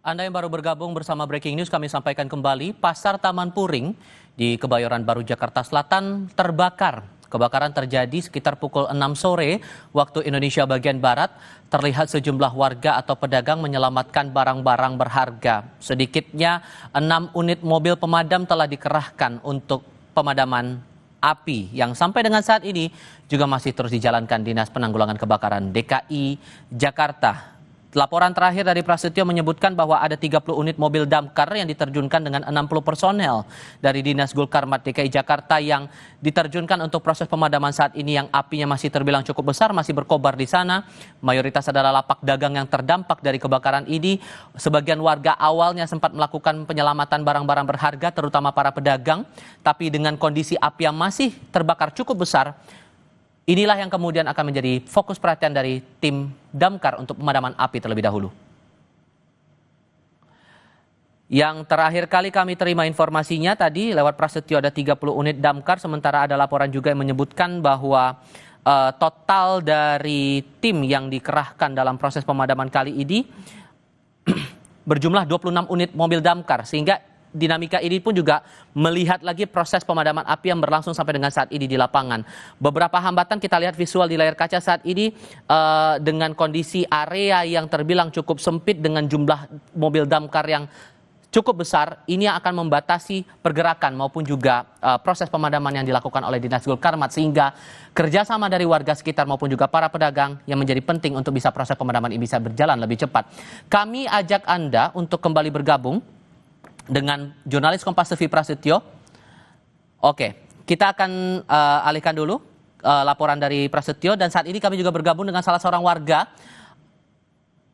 Anda yang baru bergabung bersama Breaking News, kami sampaikan kembali, Pasar Taman Puring di Kebayoran Baru, Jakarta Selatan terbakar. Kebakaran terjadi sekitar pukul 6 sore waktu Indonesia bagian Barat. Terlihat sejumlah warga atau pedagang menyelamatkan barang-barang berharga. Sedikitnya 6 unit mobil pemadam telah dikerahkan untuk pemadaman api yang sampai dengan saat ini juga masih terus dijalankan Dinas Penanggulangan Kebakaran DKI Jakarta. Laporan terakhir dari Prasetyo menyebutkan bahwa ada 30 unit mobil damkar yang diterjunkan dengan 60 personel dari Dinas Gulkarmat DKI Jakarta yang diterjunkan untuk proses pemadaman saat ini yang apinya masih terbilang cukup besar, masih berkobar di sana. Mayoritas adalah lapak dagang yang terdampak dari kebakaran ini. Sebagian warga awalnya sempat melakukan penyelamatan barang-barang berharga, terutama para pedagang. Tapi dengan kondisi api yang masih terbakar cukup besar, inilah yang kemudian akan menjadi fokus perhatian dari tim damkar untuk pemadaman api terlebih dahulu. Yang terakhir kali kami terima informasinya tadi lewat Prasetyo ada 30 unit damkar, sementara ada laporan juga yang menyebutkan bahwa total dari tim yang dikerahkan dalam proses pemadaman kali ini berjumlah 26 unit mobil damkar, sehingga dinamika ini pun juga melihat lagi proses pemadaman api yang berlangsung sampai dengan saat ini di lapangan. Beberapa hambatan kita lihat visual di layar kaca saat ini dengan kondisi area yang terbilang cukup sempit dengan jumlah mobil damkar yang cukup besar. Ini akan membatasi pergerakan maupun juga proses pemadaman yang dilakukan oleh Dinas Gulkarmat, sehingga kerjasama dari warga sekitar maupun juga para pedagang yang menjadi penting untuk bisa proses pemadaman ini bisa berjalan lebih cepat. Kami ajak Anda untuk kembali bergabung dengan jurnalis Kompas TV Prasetyo. Oke, kita akan alihkan dulu laporan dari Prasetyo, dan saat ini kami juga bergabung dengan salah seorang warga,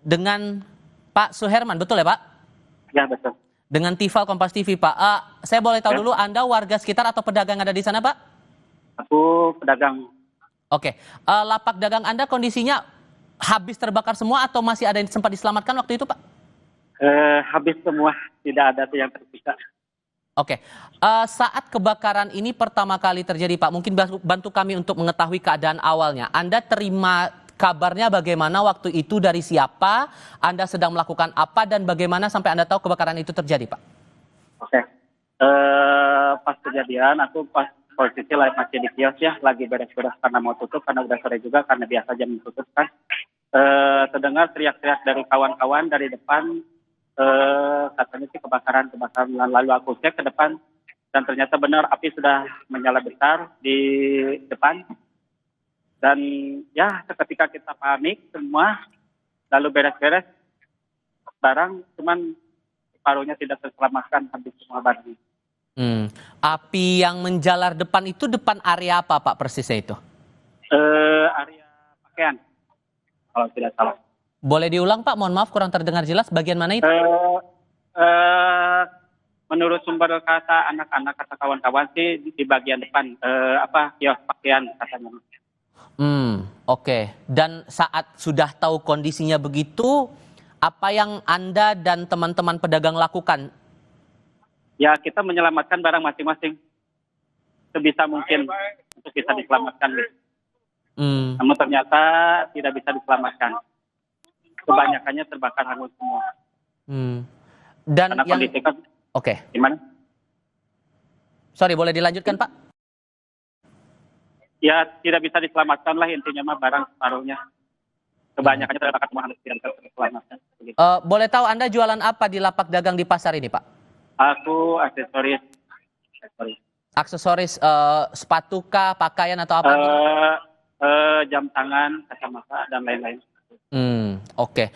dengan Pak Suherman, betul ya Pak? Ya, betul. Dengan Tifal Kompas TV, Pak. Saya boleh tahu dulu, Anda warga sekitar atau pedagang ada di sana, Pak? Aku pedagang. Oke, lapak dagang Anda kondisinya habis terbakar semua atau masih ada yang sempat diselamatkan waktu itu, Pak? Habis semua, tidak ada yang tersisa. Oke, saat kebakaran ini pertama kali terjadi, Pak, mungkin bantu kami untuk mengetahui keadaan awalnya. Anda terima kabarnya bagaimana waktu itu, dari siapa, Anda sedang melakukan apa, dan bagaimana sampai Anda tahu kebakaran itu terjadi, Pak? Oke. Pas kejadian, aku pas posisi masih di kios ya, lagi beres-beres karena mau tutup, karena udah sore juga, karena biasa jam tutup kan. Terdengar teriak-teriak dari kawan-kawan dari depan, katanya sih kebakaran, lalu aku cek ke depan dan ternyata benar api sudah menyala besar di depan, dan ya seketika kita panik semua, lalu beres-beres barang, cuman separuhnya tidak terselamatkan, habis semua barang. Api yang menjalar depan itu depan area apa, Pak, persisnya itu? Area pakaian kalau tidak salah. Boleh diulang, Pak? Mohon maaf, kurang terdengar jelas. Bagian mana itu? Menurut sumber kata anak-anak, kata kawan-kawan sih di bagian depan, kios pakaian katanya. Oke. Dan saat sudah tahu kondisinya begitu, apa yang Anda dan teman-teman pedagang lakukan? Ya, kita menyelamatkan barang masing-masing sebisa mungkin untuk bisa diselamatkan. Namun ternyata tidak bisa diselamatkan. Kebanyakannya terbakar hangus semua. Dan karena kondisi kan. Oke. Gimana? Sorry, boleh dilanjutkan, Pak? Ya, tidak bisa diselamatkan lah, intinya mah barang separuhnya. Kebanyakannya terbakar semua, harus tidak diselamatkan. Boleh tahu Anda jualan apa di lapak dagang di pasar ini, Pak? Aku aksesoris. Aksesoris sepatu kah, pakaian atau apa? Jam tangan, kacamata, dan lain-lain. Oke.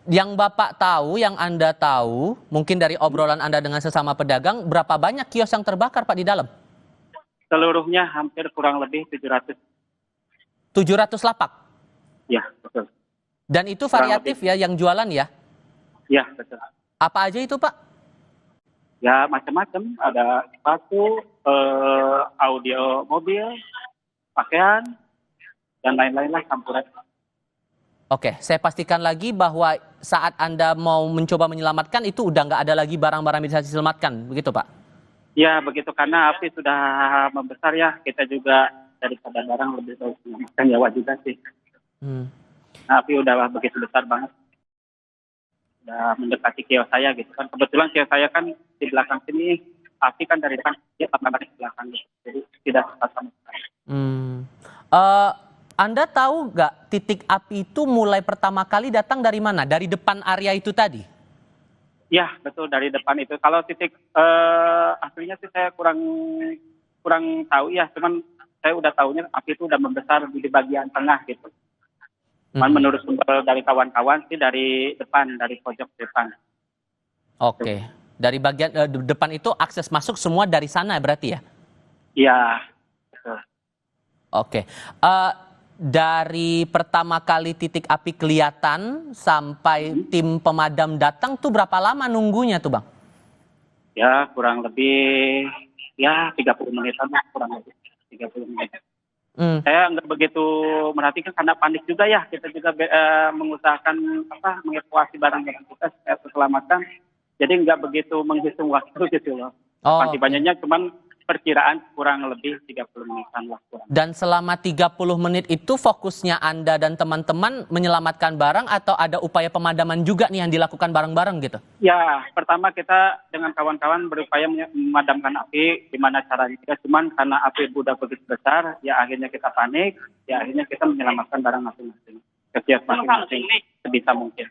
Yang Bapak tahu, yang Anda tahu, mungkin dari obrolan Anda dengan sesama pedagang, berapa banyak kios yang terbakar, Pak, di dalam? Seluruhnya hampir kurang lebih 700. 700 lapak? Ya, betul. Dan itu variatif ya, yang jualan ya? Ya, betul. Apa aja itu, Pak? Ya, macam-macam. Ada sepatu, audio mobil, pakaian, dan lain-lain lah, campuran. Oke, saya pastikan lagi bahwa saat Anda mau mencoba menyelamatkan itu udah nggak ada lagi barang-barang yang bisa diselamatkan, begitu Pak? Ya, begitu, karena api sudah membesar ya, kita juga daripada barang lebih baik menyelamatkan nyawa juga sih. Api udah begitu besar banget. udah mendekati kios saya gitu kan. Kebetulan kios saya kan di belakang sini, api kan dari depan dia tambah di belakang gitu. Jadi tidak sempat sama sekali. Eh, Anda tahu nggak titik api itu mulai pertama kali datang dari mana? Dari depan area itu tadi? Ya betul, dari depan itu. Kalau titik aslinya sih saya kurang kurang tahu ya, cuman saya udah tahunya api itu udah membesar di bagian tengah gitu. Cuman menurut sumber dari kawan-kawan sih dari depan, dari pojok depan. Oke, dari bagian depan itu akses masuk semua dari sana berarti ya? Iya, betul. Oke. Dari pertama kali titik api kelihatan sampai tim pemadam datang tuh berapa lama nunggunya tuh Bang? Ya kurang lebih ya 30 menitan lah, kurang lebih 30 menit. Saya nggak begitu merhatikan karena panik juga ya. Kita juga mengusahakan mengevakuasi barang-barang kita supaya terselamatkan. Jadi nggak begitu menghitung waktu gitu loh. Oh, Banyaknya cuman perkiraan kurang lebih 30 menitan lah. dan selama 30 menit itu fokusnya Anda dan teman-teman menyelamatkan barang atau ada upaya pemadaman juga nih yang dilakukan bareng-bareng gitu? Ya, pertama kita dengan kawan-kawan berupaya memadamkan api, gimana caranya kita, cuman karena api udah begitu besar, ya akhirnya kita panik, ya akhirnya kita menyelamatkan barang masing-masing, kesiap masing-masing, sebisa mungkin.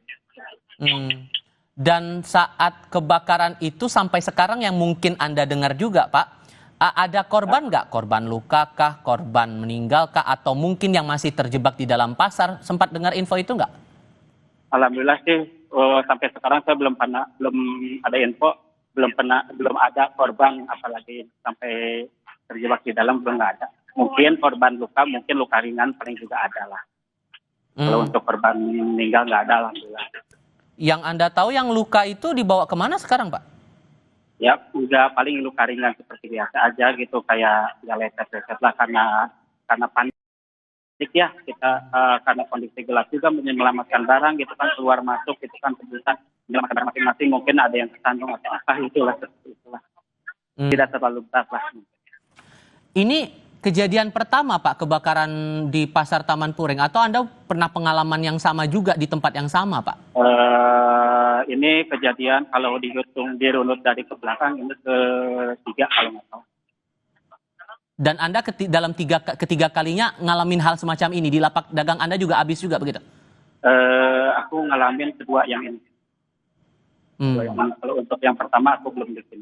Dan saat kebakaran itu sampai sekarang yang mungkin Anda dengar juga Pak, ada korban nggak? Korban luka kah? Korban meninggal kah? Atau mungkin yang masih terjebak di dalam pasar? Sempat dengar info itu nggak? Alhamdulillah sih sampai sekarang saya belum ada info, belum ada korban, apalagi sampai terjebak di dalam belum ada. Mungkin korban luka, mungkin luka ringan paling juga ada lah. Kalau untuk korban meninggal nggak ada, alhamdulillah. Yang Anda tahu yang luka itu dibawa kemana sekarang Pak? Ya udah paling luka ringan seperti biasa aja gitu, kayak ya lecet-lecet lah karena panik ya kita, karena kondisi gelap juga menyelamatkan barang gitu kan, keluar masuk gitu kan, kebutuhan menyelamatkan barang masing-masing, mungkin ada yang kesandung atau apa, itulah seperti itulah. Tidak terlalu berat lah. Ini kejadian pertama Pak kebakaran di Pasar Taman Puring atau Anda pernah pengalaman yang sama juga di tempat yang sama Pak? Ini kejadian kalau dihitung dirunut dari ke belakang ini ketiga kalau nggak salah. Dan Anda dalam ketiga kalinya ngalamin hal semacam ini di lapak dagang Anda juga habis juga begitu? Aku ngalamin kedua yang ini. Kalau untuk yang pertama aku belum bikin.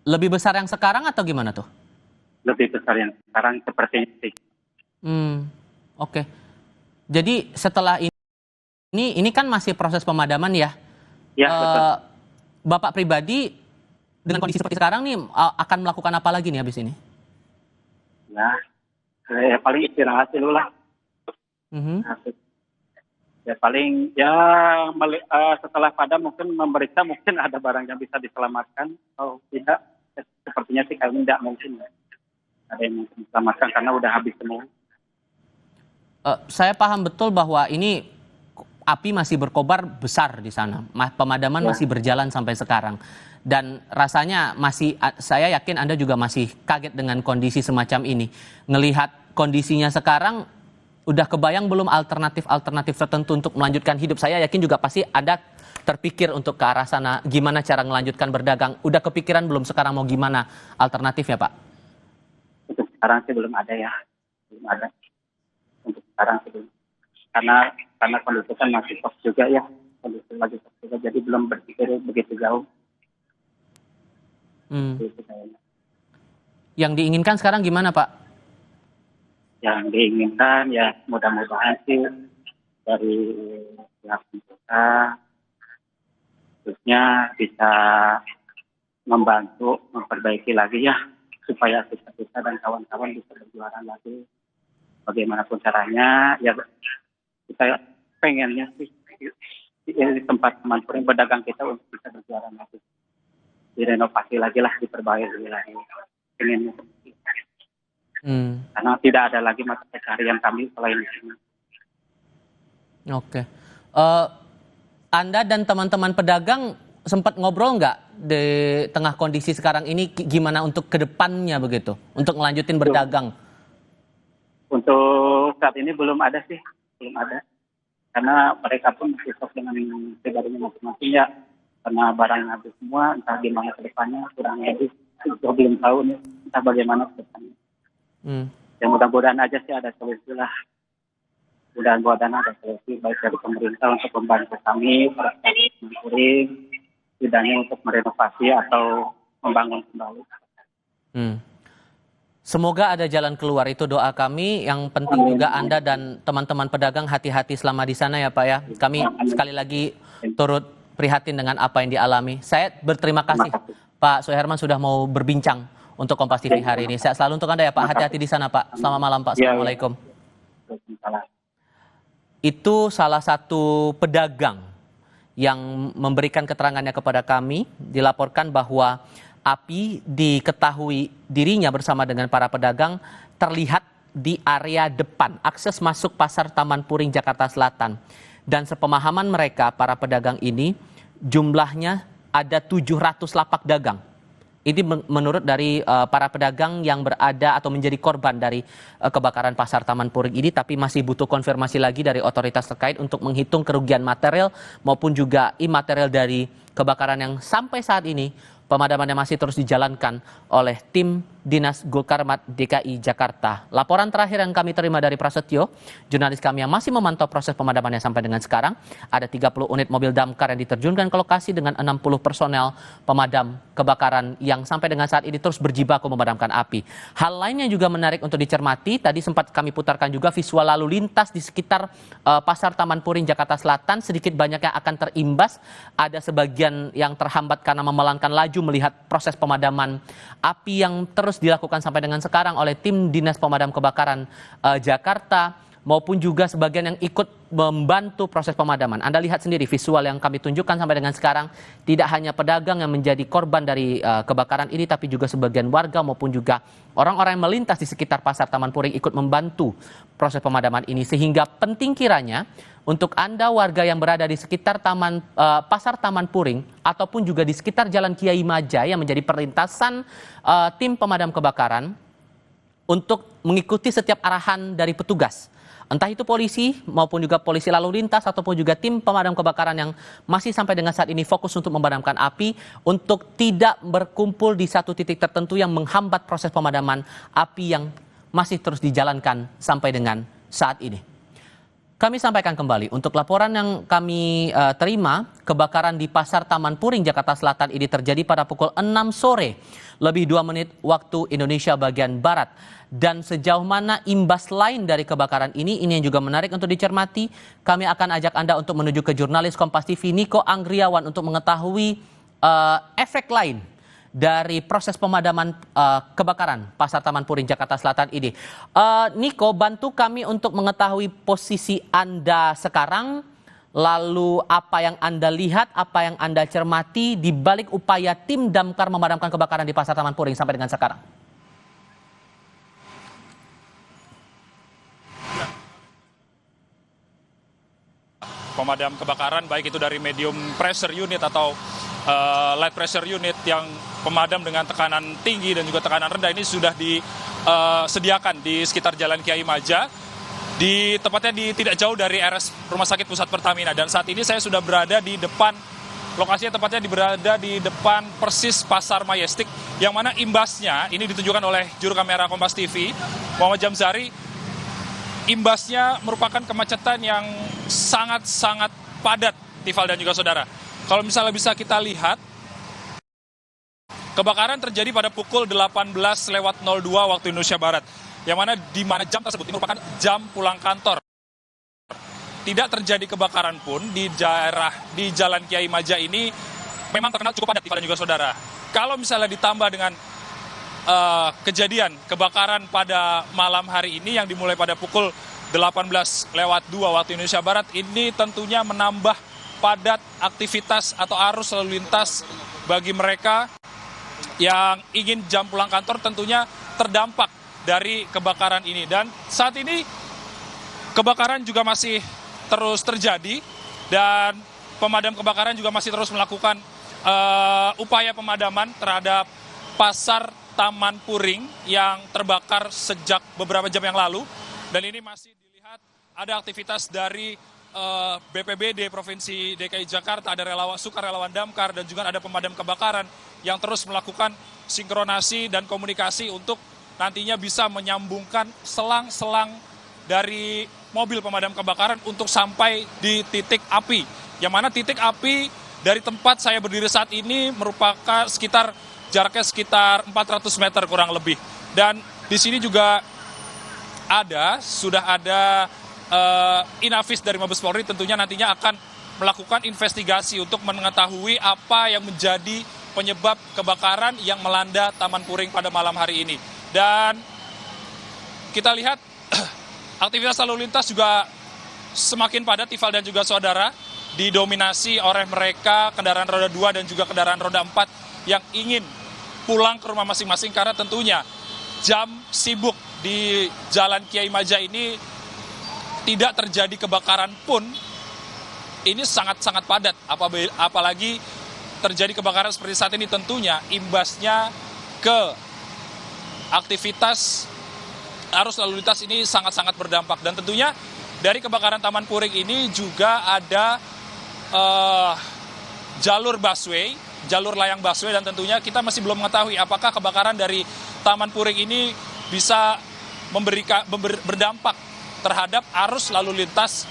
Lebih besar yang sekarang atau gimana tuh? Lebih besar yang sekarang seperti ini. Oke. Jadi setelah ini kan masih proses pemadaman ya? Ya, betul. Bapak pribadi dengan kondisi seperti sekarang nih akan melakukan apa lagi nih habis ini? Ya, paling istirahat dulu lah. Ya paling setelah padam mungkin memeriksa, mungkin ada barang yang bisa diselamatkan atau tidak. Sepertinya sih kayaknya tidak mungkin ya. Ada yang mungkin diselamatkan karena udah habis semua. Saya paham betul bahwa ini api masih berkobar besar di sana. Pemadaman masih berjalan sampai sekarang. Dan rasanya saya yakin Anda juga masih kaget dengan kondisi semacam ini. Ngelihat kondisinya sekarang, udah kebayang belum alternatif tertentu untuk melanjutkan hidup? Saya yakin juga pasti Anda terpikir untuk ke arah sana, gimana cara melanjutkan berdagang. Udah kepikiran belum sekarang mau gimana alternatifnya Pak? Untuk sekarang sih belum ada ya. Belum ada. Untuk sekarang sih belum. Karena kondisi kan masih shock juga ya, kondisi lagi shock juga, jadi belum berpikir begitu jauh. Yang diinginkan sekarang gimana Pak? Yang diinginkan ya mudah-mudahan sih dari pihak pemerintah khususnya bisa membantu memperbaiki lagi ya, supaya kita dan kawan-kawan bisa berjualan lagi. Bagaimanapun caranya ya, kita pengennya sih di tempat Taman Puring pedagang kita untuk bisa berjualan lagi, direnovasi lagi lah, diperbaiki lagi, pengennya karena tidak ada lagi mata pencaharian kami selain itu. Oke. Anda dan teman-teman pedagang sempat ngobrol nggak di tengah kondisi sekarang ini gimana untuk kedepannya begitu, untuk ngelanjutin berdagang? Untuk saat ini belum ada sih, belum ada. karena mereka pun masih shock dengan pribadinya masing-masing ya, karena barangnya habis semua, entah gimana ke depannya, kurang lebih kita belum tahu nih entah bagaimana ke depannya. Ya mudah-mudahan aja sih ada solusi lah. Mudah-mudahan ada solusi baik dari pemerintah untuk membantu kami, para Puring, tidaknya untuk merenovasi atau membangun kembali. Semoga ada jalan keluar, itu doa kami. Yang penting juga Anda dan teman-teman pedagang hati-hati selama di sana ya Pak ya. Kami sekali lagi turut prihatin dengan apa yang dialami. Saya berterima kasih Pak Suherman sudah mau berbincang untuk Kompas TV hari ini. Saya selalu untuk Anda ya Pak, hati-hati di sana Pak. Selamat malam Pak, Assalamualaikum. Itu salah satu pedagang yang memberikan keterangannya kepada kami, dilaporkan bahwa api diketahui dirinya bersama dengan para pedagang terlihat di area depan, akses masuk Pasar Taman Puring, Jakarta Selatan. Dan sepemahaman mereka, para pedagang ini, jumlahnya ada 700 lapak dagang. Ini menurut dari para pedagang yang berada atau menjadi korban dari kebakaran Pasar Taman Puring ini, tapi masih butuh konfirmasi lagi dari otoritas terkait untuk menghitung kerugian material maupun juga imaterial dari kebakaran yang sampai saat ini pemadamannya masih terus dijalankan oleh tim Dinas Gulkarmat DKI Jakarta. Laporan terakhir yang kami terima dari Prasetyo, jurnalis kami yang masih memantau proses pemadamannya sampai dengan sekarang, ada 30 unit mobil damkar yang diterjunkan ke lokasi dengan 60 personel pemadam kebakaran yang sampai dengan saat ini terus berjibaku memadamkan api. Hal lain yang juga menarik untuk dicermati, tadi sempat kami putarkan juga visual lalu lintas di sekitar Pasar Taman Puring, Jakarta Selatan, sedikit banyak yang akan terimbas, ada sebagian yang terhambat karena memelankan laju melihat proses pemadaman api yang terus dilakukan sampai dengan sekarang oleh tim Dinas Pemadam Kebakaran Jakarta maupun juga sebagian yang ikut membantu proses pemadaman. Anda lihat sendiri visual yang kami tunjukkan sampai dengan sekarang, tidak hanya pedagang yang menjadi korban dari kebakaran ini, tapi juga sebagian warga maupun juga orang-orang yang melintas di sekitar Pasar Taman Puring ikut membantu proses pemadaman ini. Sehingga penting kiranya untuk Anda warga yang berada di sekitar Pasar Taman Puring ataupun juga di sekitar Jalan Kiai Maja yang menjadi perlintasan tim pemadam kebakaran untuk mengikuti setiap arahan dari petugas. Entah itu polisi maupun juga polisi lalu lintas ataupun juga tim pemadam kebakaran yang masih sampai dengan saat ini fokus untuk memadamkan api untuk tidak berkumpul di satu titik tertentu yang menghambat proses pemadaman api yang masih terus dijalankan sampai dengan saat ini. Kami sampaikan kembali untuk laporan yang kami terima, kebakaran di Pasar Taman Puring, Jakarta Selatan ini terjadi pada pukul 6 sore, lebih 2 menit waktu Indonesia bagian Barat. Dan sejauh mana imbas lain dari kebakaran ini yang juga menarik untuk dicermati. Kami akan ajak Anda untuk menuju ke jurnalis Kompas TV Niko Anggriawan untuk mengetahui efek lain dari proses pemadaman kebakaran Pasar Taman Puring, Jakarta Selatan ini. Niko, bantu kami untuk mengetahui posisi Anda sekarang, lalu apa yang Anda lihat, apa yang Anda cermati di balik upaya tim damkar memadamkan kebakaran di Pasar Taman Puring sampai dengan sekarang. Pemadam kebakaran baik itu dari medium pressure unit atau light pressure unit yang pemadam dengan tekanan tinggi dan juga tekanan rendah ini sudah disediakan di sekitar Jalan Kiai Maja, tepatnya tidak jauh dari RS Rumah Sakit Pusat Pertamina. Dan saat ini saya sudah berada di depan, lokasinya tepatnya berada di depan persis Pasar Majestic, yang mana imbasnya ini ditunjukkan oleh juru kamera Kompas TV Muhammad Jamzari. Imbasnya merupakan kemacetan yang sangat-sangat padat, Tifal dan juga saudara. Kalau misalnya bisa kita lihat, kebakaran terjadi pada pukul 18.02 waktu Indonesia Barat, yang mana di mana jam tersebut ini merupakan jam pulang kantor. Tidak terjadi kebakaran pun di Jalan Kiai Maja ini memang terkenal cukup padat, Tifal dan juga saudara. Kalau misalnya ditambah dengan kejadian kebakaran pada malam hari ini yang dimulai pada pukul 18.02 waktu Indonesia Barat, ini tentunya menambah padat aktivitas atau arus lalu lintas bagi mereka yang ingin jam pulang kantor tentunya terdampak dari kebakaran ini. Dan saat ini kebakaran juga masih terus terjadi dan pemadam kebakaran juga masih terus melakukan upaya pemadaman terhadap Pasar Taman Puring yang terbakar sejak beberapa jam yang lalu. Dan ini masih dilihat ada aktivitas dari BPBD Provinsi DKI Jakarta, ada sukarelawan damkar, dan juga ada pemadam kebakaran yang terus melakukan sinkronasi dan komunikasi untuk nantinya bisa menyambungkan selang-selang dari mobil pemadam kebakaran untuk sampai di titik api. Yang mana titik api dari tempat saya berdiri saat ini merupakan jaraknya sekitar 400 meter kurang lebih. Dan di sini juga sudah ada Inavis dari Mabes Polri tentunya nantinya akan melakukan investigasi untuk mengetahui apa yang menjadi penyebab kebakaran yang melanda Taman Puring pada malam hari ini. Dan kita lihat aktivitas lalu lintas juga semakin padat, Tifal dan juga saudara, didominasi oleh mereka kendaraan roda 2 dan juga kendaraan roda 4 yang ingin pulang ke rumah masing-masing karena tentunya jam sibuk di Jalan Kiai Maja ini tidak terjadi kebakaran pun ini sangat-sangat padat, apalagi terjadi kebakaran seperti saat ini tentunya imbasnya ke aktivitas arus lalu lintas ini sangat-sangat berdampak. Dan tentunya dari kebakaran Taman Puring ini juga ada jalur busway, jalur layang busway, dan tentunya kita masih belum mengetahui apakah kebakaran dari Taman Puring ini bisa berdampak terhadap arus lalu lintas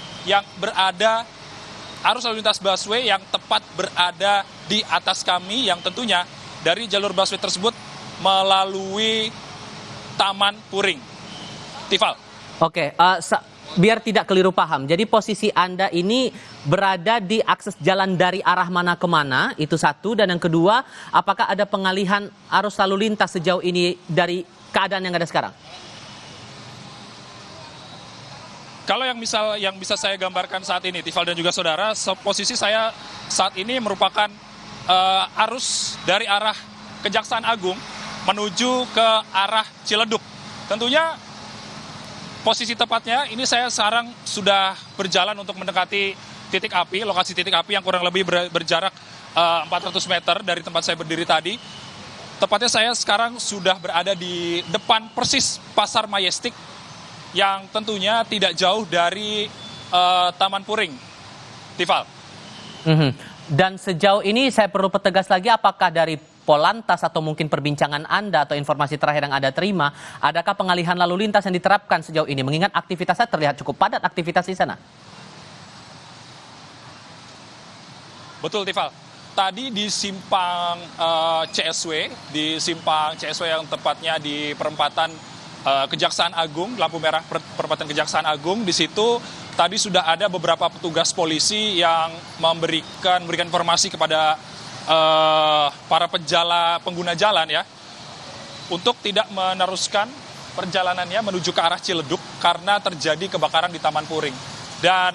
busway yang tepat berada di atas kami, yang tentunya dari jalur busway tersebut melalui Taman Puring. Tifal. Oke, biar tidak keliru paham, jadi posisi Anda ini berada di akses jalan dari arah mana ke mana, itu satu. Dan yang kedua, apakah ada pengalihan arus lalu lintas sejauh ini dari keadaan yang ada sekarang? Kalau yang bisa saya gambarkan saat ini, Tifal dan juga saudara, posisi saya saat ini merupakan arus dari arah Kejaksaan Agung menuju ke arah Ciledug. Tentunya posisi tepatnya ini saya sekarang sudah berjalan untuk mendekati titik api, lokasi titik api yang kurang lebih berjarak 400 meter dari tempat saya berdiri tadi. Tepatnya saya sekarang sudah berada di depan persis Pasar Majestic, yang tentunya tidak jauh dari Taman Puring, Tifal. Dan sejauh ini saya perlu pertegas lagi, apakah dari Polantas atau mungkin perbincangan Anda atau informasi terakhir yang Anda terima, adakah pengalihan lalu lintas yang diterapkan sejauh ini? Mengingat aktivitasnya terlihat cukup padat aktivitas di sana. Betul, Tifal. Tadi di simpang CSW, yang tepatnya di perempatan Kejaksaan Agung, lampu merah perempatan Kejaksaan Agung, di situ tadi sudah ada beberapa petugas polisi yang memberikan informasi kepada para pengguna jalan ya, untuk tidak meneruskan perjalanannya menuju ke arah Ciledug karena terjadi kebakaran di Taman Puring. Dan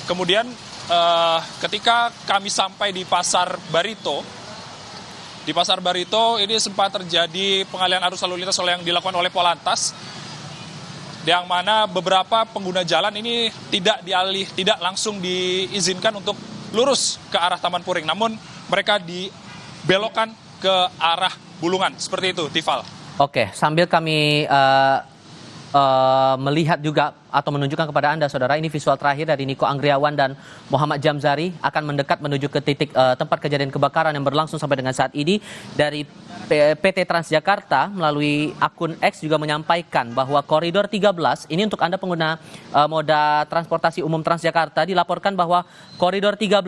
kemudian ketika kami sampai di Pasar Barito, ini sempat terjadi pengalihan arus lalu lintas yang dilakukan oleh Polantas, yang mana beberapa pengguna jalan ini tidak langsung diizinkan untuk lurus ke arah Taman Puring, namun mereka dibelokkan ke arah Bulungan, seperti itu, Tifal. Oke, sambil kami melihat juga atau menunjukkan kepada Anda, saudara, ini visual terakhir dari Niko Anggriawan dan Muhammad Jamzari akan mendekat menuju ke titik tempat kejadian kebakaran yang berlangsung sampai dengan saat ini. Dari PT Transjakarta melalui akun X juga menyampaikan bahwa koridor 13, ini untuk Anda pengguna moda transportasi umum Transjakarta, dilaporkan bahwa koridor 13,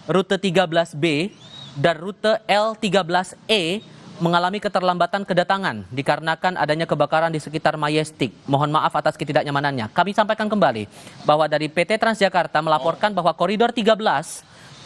rute 13B dan rute L13E mengalami keterlambatan kedatangan dikarenakan adanya kebakaran di sekitar Majestic. Mohon maaf atas ketidaknyamanannya. Kami sampaikan kembali bahwa dari PT Transjakarta melaporkan bahwa koridor 13,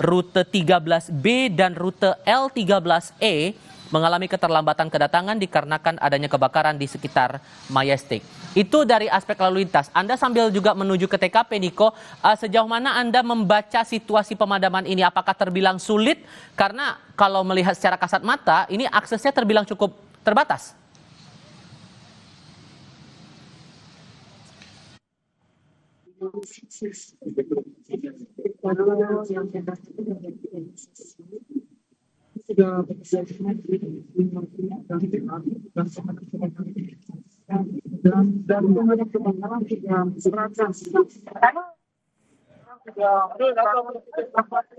rute 13B dan rute L13E mengalami keterlambatan kedatangan dikarenakan adanya kebakaran di sekitar Majestic. Itu dari aspek lalu lintas. Anda sambil juga menuju ke TKP, Niko, sejauh mana Anda membaca situasi pemadaman ini? Apakah terbilang sulit? Karena kalau melihat secara kasat mata, ini aksesnya terbilang cukup terbatas.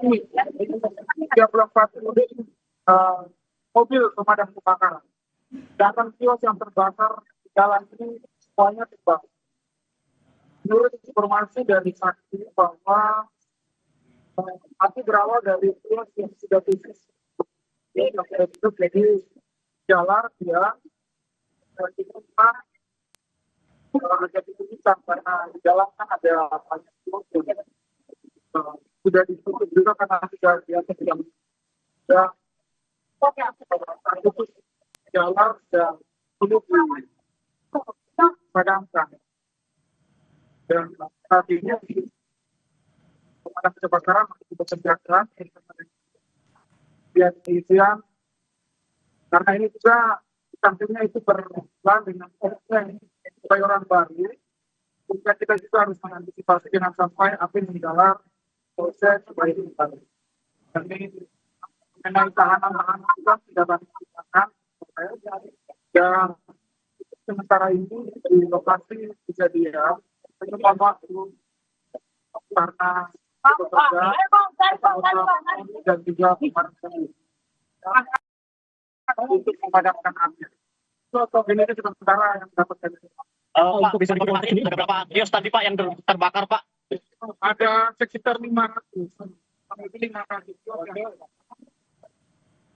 unit mobil pemadam kebakaran. Sedangkan kios yang terbakar di jalan ini semuanya terbakar. Menurut informasi dari saksi bahwa api berawal dari kios yang sudah tutup. Jadi jalan dia dibuka jadi tulisan karena di jalan kan ada banyak kios yang sudah ditutup juga karena sudah biasa sudah putus jalan dan sulit dipadamkan. Dan saat ini pemadam kebakaran masih bekerja keras dan keisian karena ini juga sampingnya itu berjalan dengan Kebayoran Baru. Sehingga kita juga harus mengantisipasi jangan sampai api menjalar proses Kebayoran Baru. Dan ini mengenai tahanan juga tidak banyak digunakan. Dan sementara ini di lokasi kejadian penyebab waktu karena bekerja dan juga pemadam untuk memadamkan api. Ini itu sementara yang dapat kami. Untuk bisa dikonfirmasi ini ada berapa kios tadi Pak yang terbakar Pak? Ada sekitar 500. Sampai 500 kios yang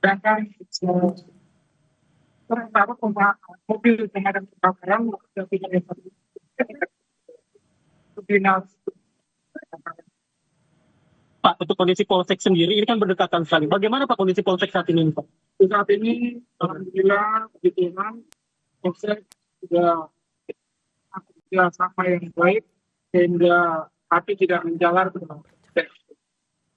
sedangkan sementara mobil pemadam kebakaran sudah tidak dinas. Pak, untuk kondisi Polsek sendiri ini kan berdekatan sekali. Bagaimana Pak kondisi Polsek saat ini Pak? Saat ini alhamdulillah puji Tuhan Polsek sudah sama yang baik sehingga api tidak menjalar ke Polsek.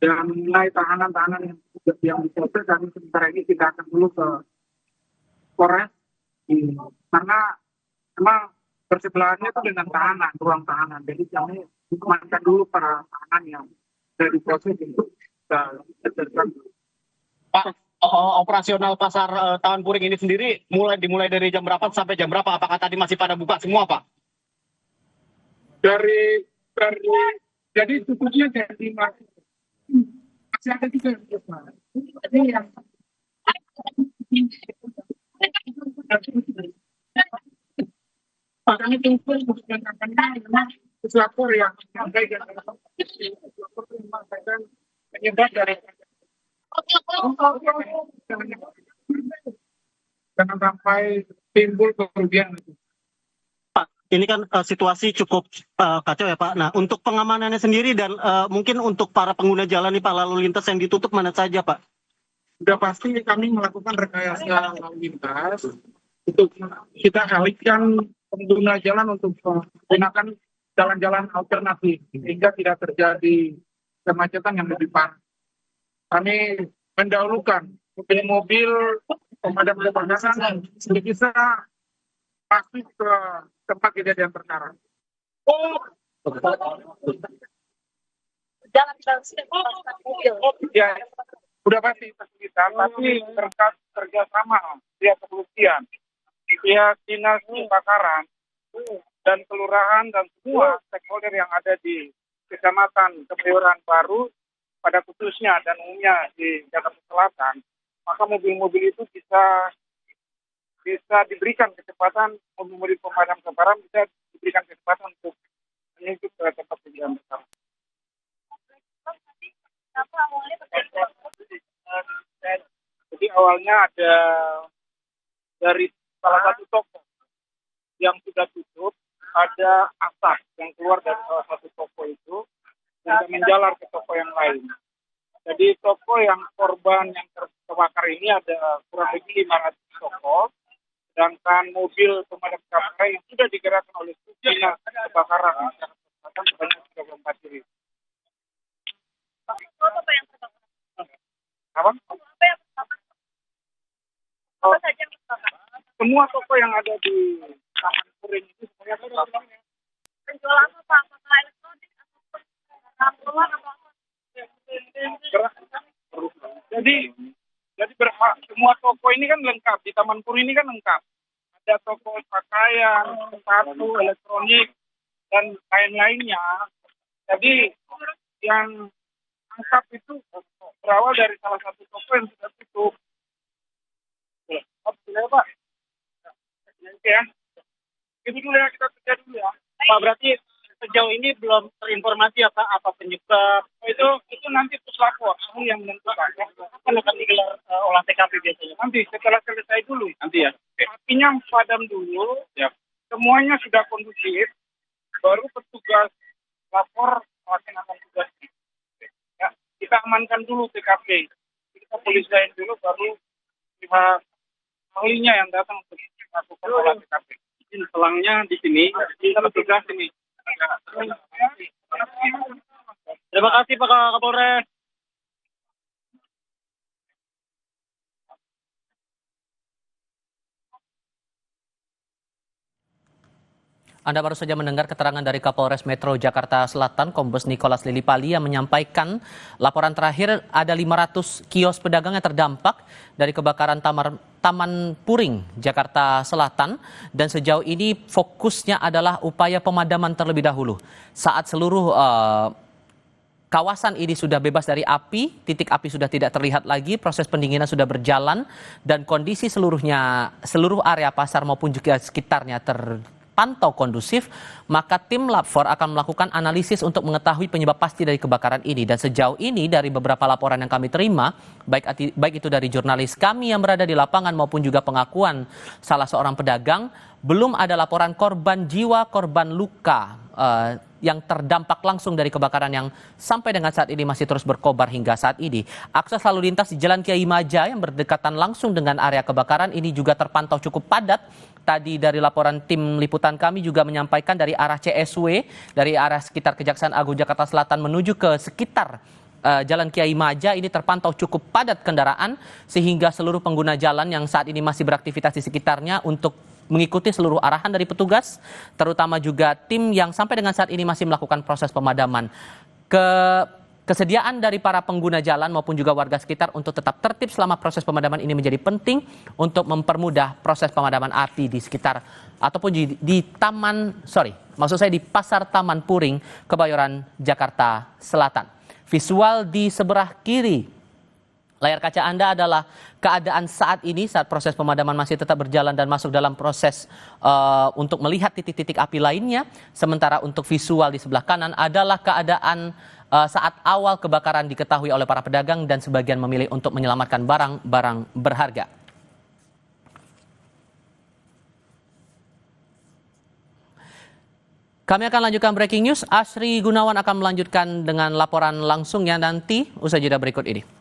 Dan mengenai tahanan-tahanan yang di Polsek kami sementara ini tidak akan dulu ke Polres karena memang bersebelahannya itu dengan tahanan, ruang tahanan. Jadi kami mengamankan dulu para tahanan yang dari proses itu Pak, operasional pasar Taman Puring ini sendiri dimulai dari jam berapa sampai jam berapa? Apakah tadi masih pada buka semua Pak? Jadi tutupnya dari masih ada juga yang buka. Jadi yang makanya tunggu kemudian memang pelapor yang menyampaikan penyebab dari jangan sampai timbul kerugian. Pak, ini kan situasi cukup kacau ya Pak. Nah, untuk pengamanannya sendiri dan mungkin untuk para pengguna jalan nih Pak, lalu lintas yang ditutup mana saja Pak? Sudah pasti kami melakukan rekayasa lalu lintas untuk kita alihkan pengguna jalan untuk menggunakan jalan-jalan alternatif sehingga tidak terjadi kemacetan yang lebih parah. Kami mendahulukan mobil pemadam kebakaran untuk bisa masuk ke tempat kejadian perkara. Ya, sudah pasti kesulitan, tapi kerjasama pihak kepolisian, pihak dinas kebakaran, dan kelurahan dan semua stakeholder yang ada di Kecamatan Kebayoran Baru pada khususnya dan umumnya di Jakarta Selatan, maka mobil-mobil itu bisa diberikan kecepatan, mobil-mobil pemadam kebakaran bisa diberikan kecepatan untuk menuju ke tempat kejadian perkara. Jadi awalnya ada dari salah satu toko yang sudah tutup, ada asap yang keluar dari salah satu toko itu dan menjalar ke toko yang lain. Jadi toko yang korban yang terbakar ini ada kurang lebih 500 toko, sedangkan mobil pemadam kebakaran yang sudah digerakkan oleh dinas kebakaran sebanyak 34 unit. Apa? Semua toko yang ada di Taman Puring itu semuanya terbakar. Penjualan apa? Apakah elektronik atau Jadi semua toko ini kan lengkap di Taman Puring ini kan lengkap. Ada toko pakaian, sepatu, elektronik dan lain-lainnya. Jadi yang angkap itu berawal dari salah satu toko yang sudah tutup. Boleh Pak? Ya. Itu dulu ya, kita kerja dulu ya. Pak, berarti sejauh ini belum terinformasi apa penyebab. Itu nanti puslapor ahli yang menentukan. Kan akan digelar olah TKP biasanya. Nanti setelah selesai dulu. Nanti ya. Apinya padam dulu. Ya. Semuanya sudah kondusif. Baru petugas lapor melaksanakan tugasnya. Ya, kita amankan dulu TKP. Kita polisiin dulu, baru pihak ahlinya yang datang untuk melakukan olah TKP. Pelangnya di sini, di petugas ini. Terima kasih Pak Kapolres. Anda baru saja mendengar keterangan dari Kapolres Metro Jakarta Selatan, Kombes Nicholas Lilipali, yang menyampaikan laporan terakhir ada 500 kios pedagang yang terdampak dari kebakaran Taman Puring, Jakarta Selatan. Dan sejauh ini fokusnya adalah upaya pemadaman terlebih dahulu. Saat seluruh kawasan ini sudah bebas dari api, titik api sudah tidak terlihat lagi, proses pendinginan sudah berjalan, dan kondisi seluruh area pasar maupun juga sekitarnya terpantau kondusif, maka tim Lab 4 akan melakukan analisis untuk mengetahui penyebab pasti dari kebakaran ini. Dan sejauh ini dari beberapa laporan yang kami terima, baik itu dari jurnalis kami yang berada di lapangan maupun juga pengakuan salah seorang pedagang, belum ada laporan korban jiwa, korban luka yang terdampak langsung dari kebakaran yang sampai dengan saat ini masih terus berkobar hingga saat ini. Akses lalu lintas di Jalan Kiai Maja yang berdekatan langsung dengan area kebakaran ini juga terpantau cukup padat. Tadi dari laporan tim liputan kami juga menyampaikan dari arah CSW, dari arah sekitar Kejaksaan Agung Jakarta Selatan menuju ke sekitar Jalan Kiai Maja ini terpantau cukup padat kendaraan, sehingga seluruh pengguna jalan yang saat ini masih beraktivitas di sekitarnya untuk mengikuti seluruh arahan dari petugas, terutama juga tim yang sampai dengan saat ini masih melakukan proses pemadaman. Kesediaan dari para pengguna jalan maupun juga warga sekitar untuk tetap tertib selama proses pemadaman ini menjadi penting untuk mempermudah proses pemadaman api di sekitar ataupun di Pasar Taman Puring, Kebayoran, Jakarta Selatan. Visual di sebelah kiri layar kaca Anda adalah keadaan saat ini saat proses pemadaman masih tetap berjalan dan masuk dalam proses untuk melihat titik-titik api lainnya. Sementara untuk visual di sebelah kanan adalah keadaan saat awal kebakaran diketahui oleh para pedagang dan sebagian memilih untuk menyelamatkan barang-barang berharga. Kami akan lanjutkan breaking news. Asri Gunawan akan melanjutkan dengan laporan langsungnya nanti usai jeda berikut ini.